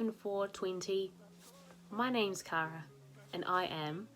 7420. My name's Kara and I am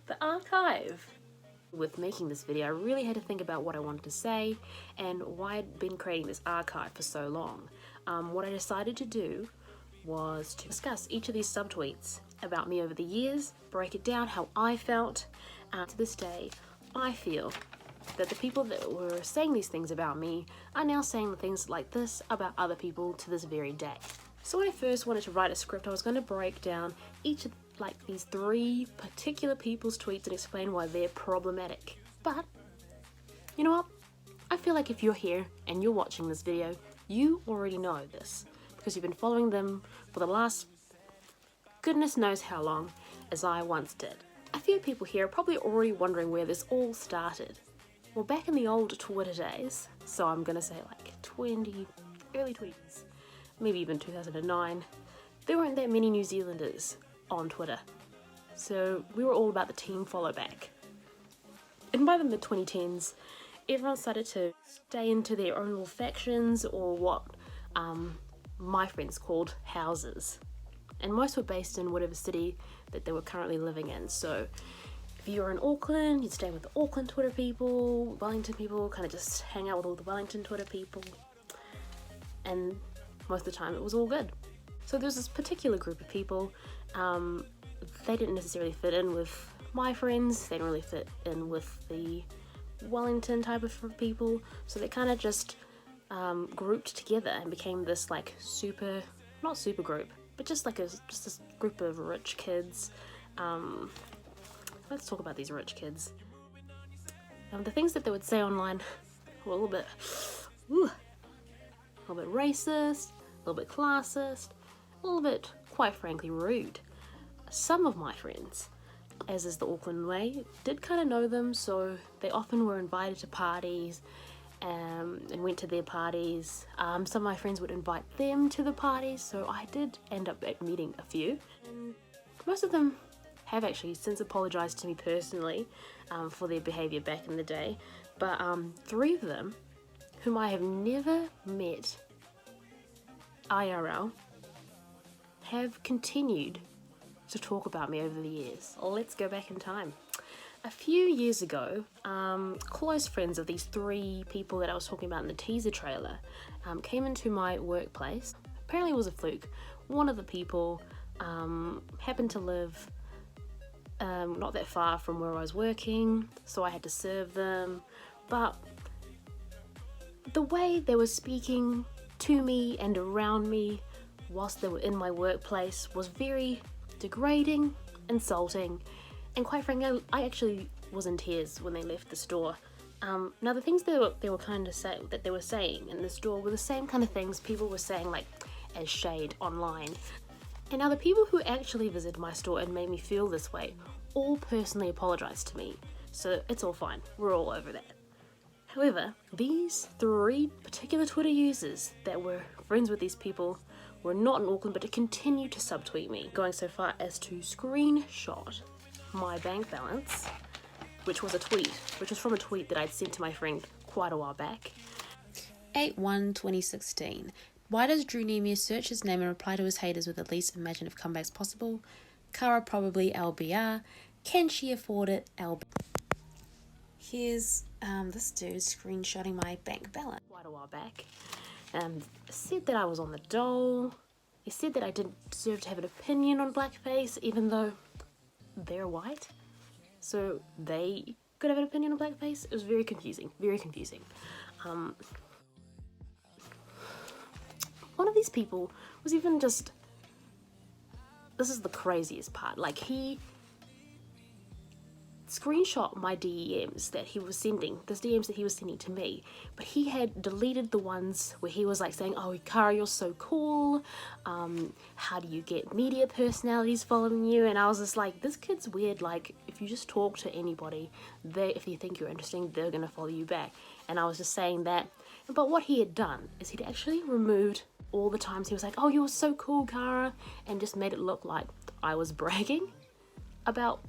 the archive. With making this video, I really had to think about what I wanted to say and why I'd been creating this archive for so long. What I decided to do was to discuss each of these subtweets about me over the years, break it down how I felt. To this day, I feel that the people that were saying these things about me are now saying things like this about other people to this very day. So when I first wanted to write a script, I was going to break down each of these 3 particular people's tweets and explain why they're problematic. But you know what? I feel like if you're here and you're watching this video, you already know this because you've been following them for the last goodness knows how long, as I once did. A few people here are probably already wondering where this all started. Well, back in the old Twitter days, so I'm gonna say like early 20s, maybe even 2009, there weren't that many New Zealanders on Twitter. So we were all about the team follow back. And by the mid-2010s, everyone started to stay into their own little factions, or what my friends called houses. And most were based in whatever city that they were currently living in. So if you were in Auckland, you'd stay with the Auckland Twitter people, Wellington people, kind of just hang out with all the Wellington Twitter people. And most of the time it was all good. So there was this particular group of people, they didn't necessarily fit in with my friends, they didn't really fit in with the Wellington type of people, so they kind of just grouped together and became this like not super group, but just this group of rich kids. Let's talk about these rich kids. The things that they would say online were a little bit racist, a little bit classist, a little bit, quite frankly, rude. Some of my friends, as is the Auckland way, did kind of know them, so they often were invited to parties and went to their parties. Some of my friends would invite them to the parties, so I did end up meeting a few. And most of them have actually since apologized to me personally for their behavior back in the day, but 3 of them, whom I have never met IRL, have continued to talk about me over the years. Let's go back in time. A few years ago, close friends of these 3 people that I was talking about in the teaser trailer came into my workplace. Apparently it was a fluke. One of the people happened to live not that far from where I was working, so I had to serve them. But the way they were speaking to me and around me whilst they were in my workplace was very degrading, insulting, and quite frankly, I actually was in tears when they left the store. Now the things they were kind of saying in the store were the same kind of things people were saying like as shade online. And now the people who actually visited my store and made me feel this way all personally apologized to me, so it's all fine, we're all over that. However, these 3 particular Twitter users that were friends with these people were not in Auckland, but to continue to subtweet me, going so far as to screenshot my bank balance, which was from a tweet that I'd sent to my friend quite a while back. 8/1/2016. Why does Drew Nemia search his name and reply to his haters with the least imaginative comebacks possible? Kara probably LBR. Can she afford it? LB. Here's this dude screenshotting my bank balance quite a while back. Said that I was on the dole. He said that I didn't deserve to have an opinion on blackface, even though they're white, so they could have an opinion on blackface. It was very confusing, very confusing. One of these people was even just, this is the craziest part, like he screenshot my DMs that he was sending, to me, but he had deleted the ones where he was like saying, oh Kara, you're so cool, how do you get media personalities following you? And I was just like, this kid's weird. Like, if you just talk to anybody, if you think you're interesting, they're gonna follow you back. And I was just saying that, but what he had done is he'd actually removed all the times he was like, oh you're so cool Kara, and just made it look like I was bragging about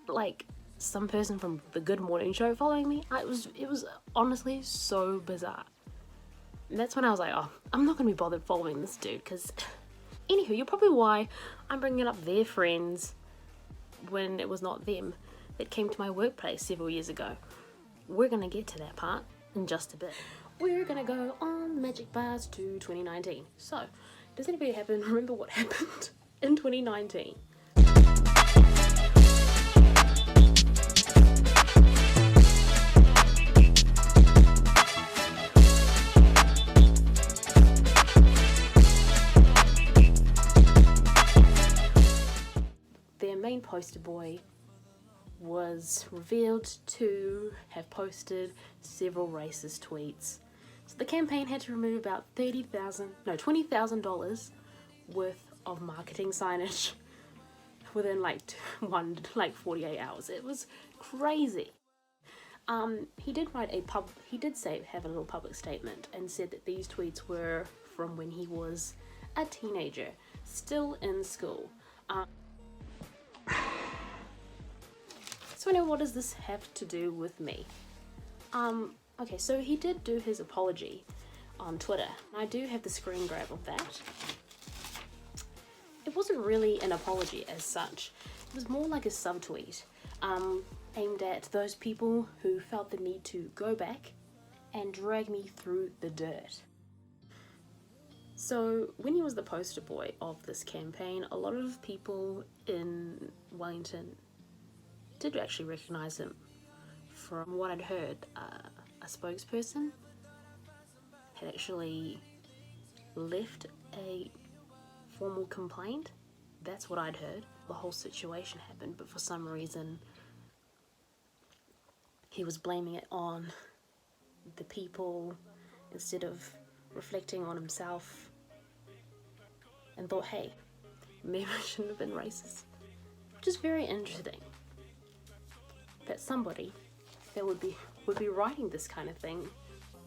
like some person from the Good Morning Show following me. It was honestly so bizarre. And that's when I was like, oh, I'm not gonna be bothered following this dude, because Anywho, you're probably why I'm bringing up their friends when it was not them that came to my workplace several years ago. We're gonna get to that part in just a bit. We're gonna go on Magic Bars to 2019. So, does anybody remember what happened in 2019? Their main poster boy was revealed to have posted several racist tweets. So the campaign had to remove about $20,000 worth of marketing signage within like 48 hours. It was crazy. He did have a little public statement and said that these tweets were from when he was a teenager, still in school. So anyway, what does this have to do with me? Okay, so he did do his apology on Twitter. I do have the screen grab of that. It wasn't really an apology as such. It was more like a subtweet aimed at those people who felt the need to go back and drag me through the dirt. So when he was the poster boy of this campaign, a lot of people in Wellington did actually recognize him. From what I'd heard, a spokesperson had actually left a formal complaint. That's what I'd heard. The whole situation happened, but for some reason he was blaming it on the people instead of reflecting on himself, and thought, hey, maybe I shouldn't have been racist. Which is very interesting that somebody that would be writing this kind of thing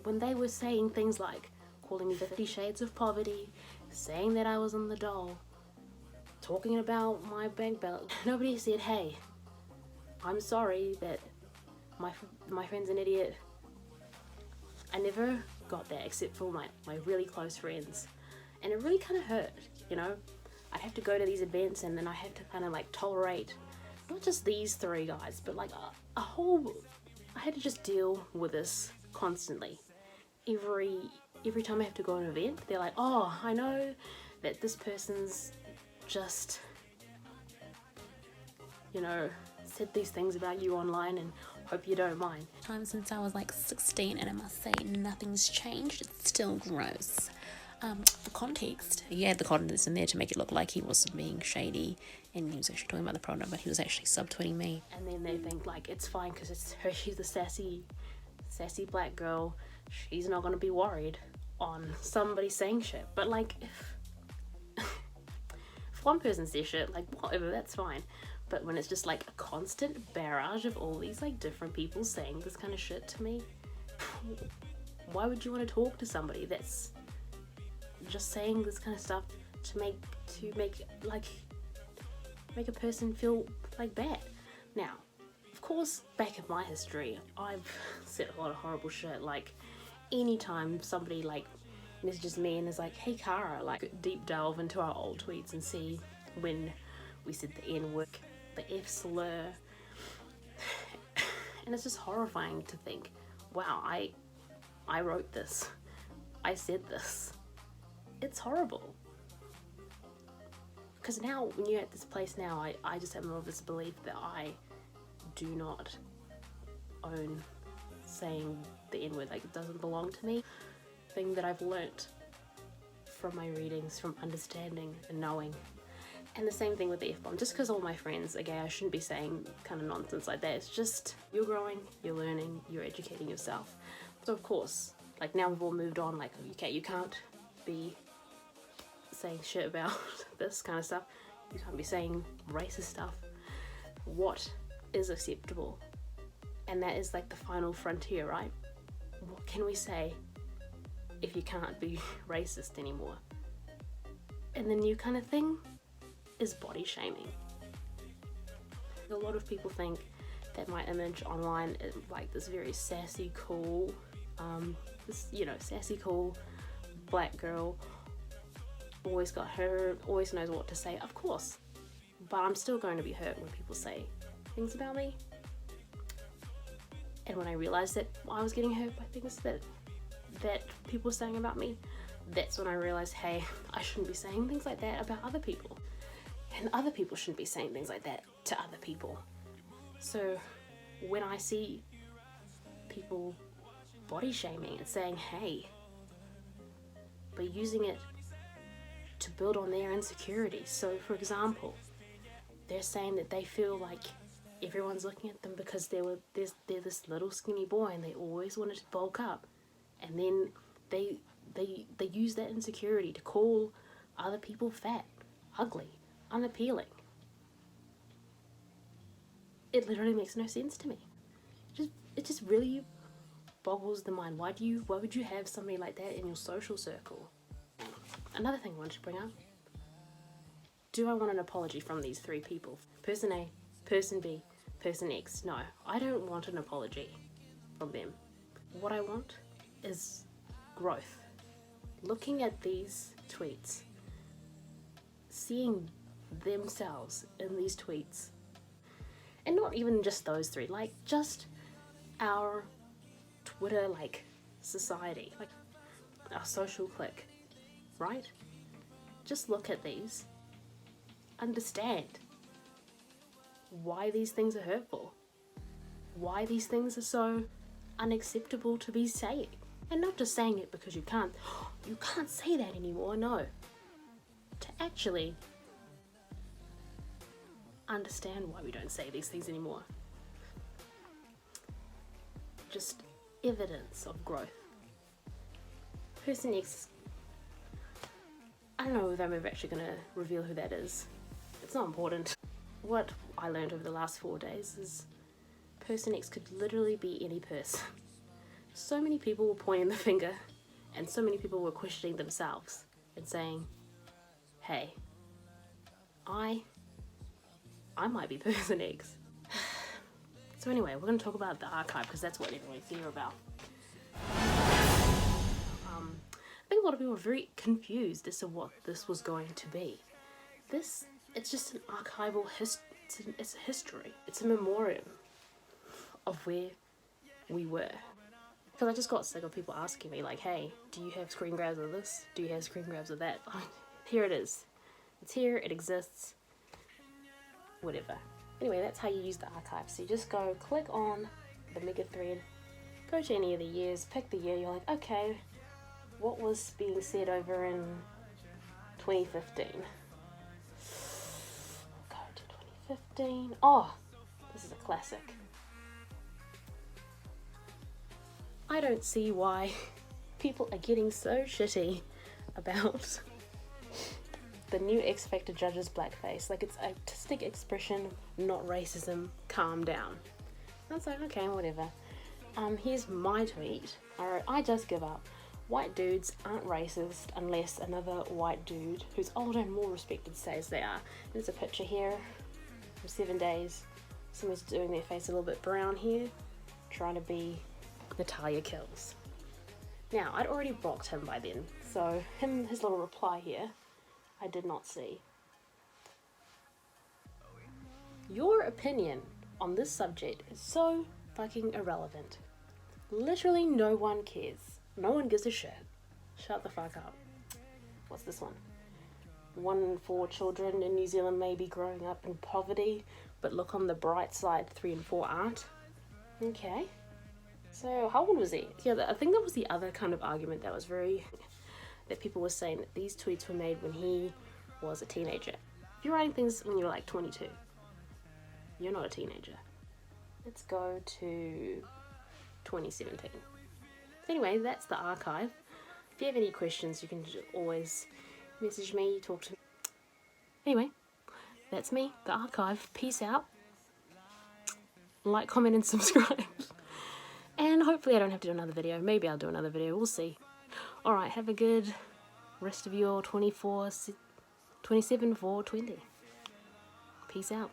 when they were saying things like calling me 50 Shades of Poverty, saying that I was on the dole, talking about my bank balance. Nobody said, hey, I'm sorry that my friend's an idiot. I never got that except for my really close friends, and it really kind of hurt, you know. I'd have to go to these events and then I had to kind of like tolerate not just these three guys, but like I had to just deal with this constantly. Every time I have to go to an event, they're like, oh, I know that this person's just, you know, said these things about you online and hope you don't mind. Time since I was like 16, and I must say nothing's changed. It's still gross. The context, he had the contents in there to make it look like he was being shady and he was actually talking about the product, but he was actually subtweeting me. And then they think like it's fine because it's her, she's a sassy black girl, she's not going to be worried on somebody saying shit. But like if one person says shit, like whatever, that's fine. But when it's just like a constant barrage of all these like different people saying this kind of shit to me, why would you want to talk to somebody that's just saying this kind of stuff to make a person feel like bad? Now, of course, back in my history, I've said a lot of horrible shit. Like anytime somebody like messages me and is like, hey Cara, like deep delve into our old tweets and see when we said the N-word, the F slur, and it's just horrifying to think, wow, I wrote this, I said this. It's horrible. Because now, when you're at this place now, I just have more of this belief that I do not own saying the N-word, like it doesn't belong to me. Thing that I've learnt from my readings, from understanding and knowing. And the same thing with the F-bomb. Just because all my friends are gay, I shouldn't be saying kind of nonsense like that. It's just, you're growing, you're learning, you're educating yourself. So of course, like now we've all moved on, like, okay, you can't be saying shit about this kind of stuff. You can't be saying racist stuff. What is acceptable? And that is like the final frontier, right? What can we say if you can't be racist anymore? And the new kind of thing is body shaming. A lot of people think that my image online is like this very sassy, cool, sassy, cool black girl. always got hurt, always knows what to say, of course. But I'm still going to be hurt when people say things about me. And when I realized that I was getting hurt by things that people were saying about me, that's when I realized, hey, I shouldn't be saying things like that about other people. And other people shouldn't be saying things like that to other people. So when I see people body shaming and saying, hey, but using it to build on their insecurities. So for example, they're saying that they feel like everyone's looking at them because they're this little skinny boy and they always wanted to bulk up. And then they use that insecurity to call other people fat, ugly, unappealing. It literally makes no sense to me. It just really boggles the mind. Why would you have somebody like that in your social circle? Another thing I wanted to bring up. Do I want an apology from these three people? Person A, person B, person X. No, I don't want an apology from them. What I want is growth. Looking at these tweets, seeing themselves in these tweets, and not even just those three, like just our Twitter like society, like our social clique, right? Just look at these, understand why these things are hurtful, why these things are so unacceptable to be saying. And not just saying it because you can't say that anymore, no. To actually understand why we don't say these things anymore. Just evidence of growth. Person X, I don't know if I'm ever actually going to reveal who that is. It's not important. What I learned over the last 4 days is person X could literally be any person. So many people were pointing the finger and so many people were questioning themselves and saying, hey, I might be person X. So anyway, we're going to talk about the archive because that's what everyone's here about. I think a lot of people were very confused as to what this was going to be. It's just an archival it's a history. It's a memoriam of where we were. Because I just got sick of people asking me like, hey, do you have screen grabs of this? Do you have screen grabs of that? Here it is. It's here, it exists, whatever. Anyway, that's how you use the archive. So you just go click on the mega thread, go to any of the years, pick the year, you're like, okay, what was being said over in 2015? Go to 2015. Oh, this is a classic. I don't see why people are getting so shitty about the new X Factor judge's blackface. Like, it's artistic expression, not racism. Calm down. That's like, okay, whatever. Here's my tweet. Alright, I just give up. White dudes aren't racist unless another white dude who's older and more respected says they are. There's a picture here from 7 days. Someone's doing their face a little bit brown here, trying to be Natalia Kills. Now, I'd already blocked him by then, so his little reply here, I did not see. Your opinion on this subject is so fucking irrelevant. Literally no one cares. No one gives a shit. Shut the fuck up. What's this one? 1 in 4 children in New Zealand may be growing up in poverty, but look on the bright side, 3 in 4 aren't. Okay. So how old was he? Yeah, I think that was the other kind of argument that was that people were saying that these tweets were made when he was a teenager. If you're writing things when you're like 22, you're not a teenager. Let's go to 2017. Anyway, that's the archive. If you have any questions, you can always message me, talk to me. Anyway, that's me, the archive. Peace out. Like, comment, and subscribe. And hopefully I don't have to do another video. Maybe I'll do another video. We'll see. Alright, have a good rest of your 27/4/20. Peace out.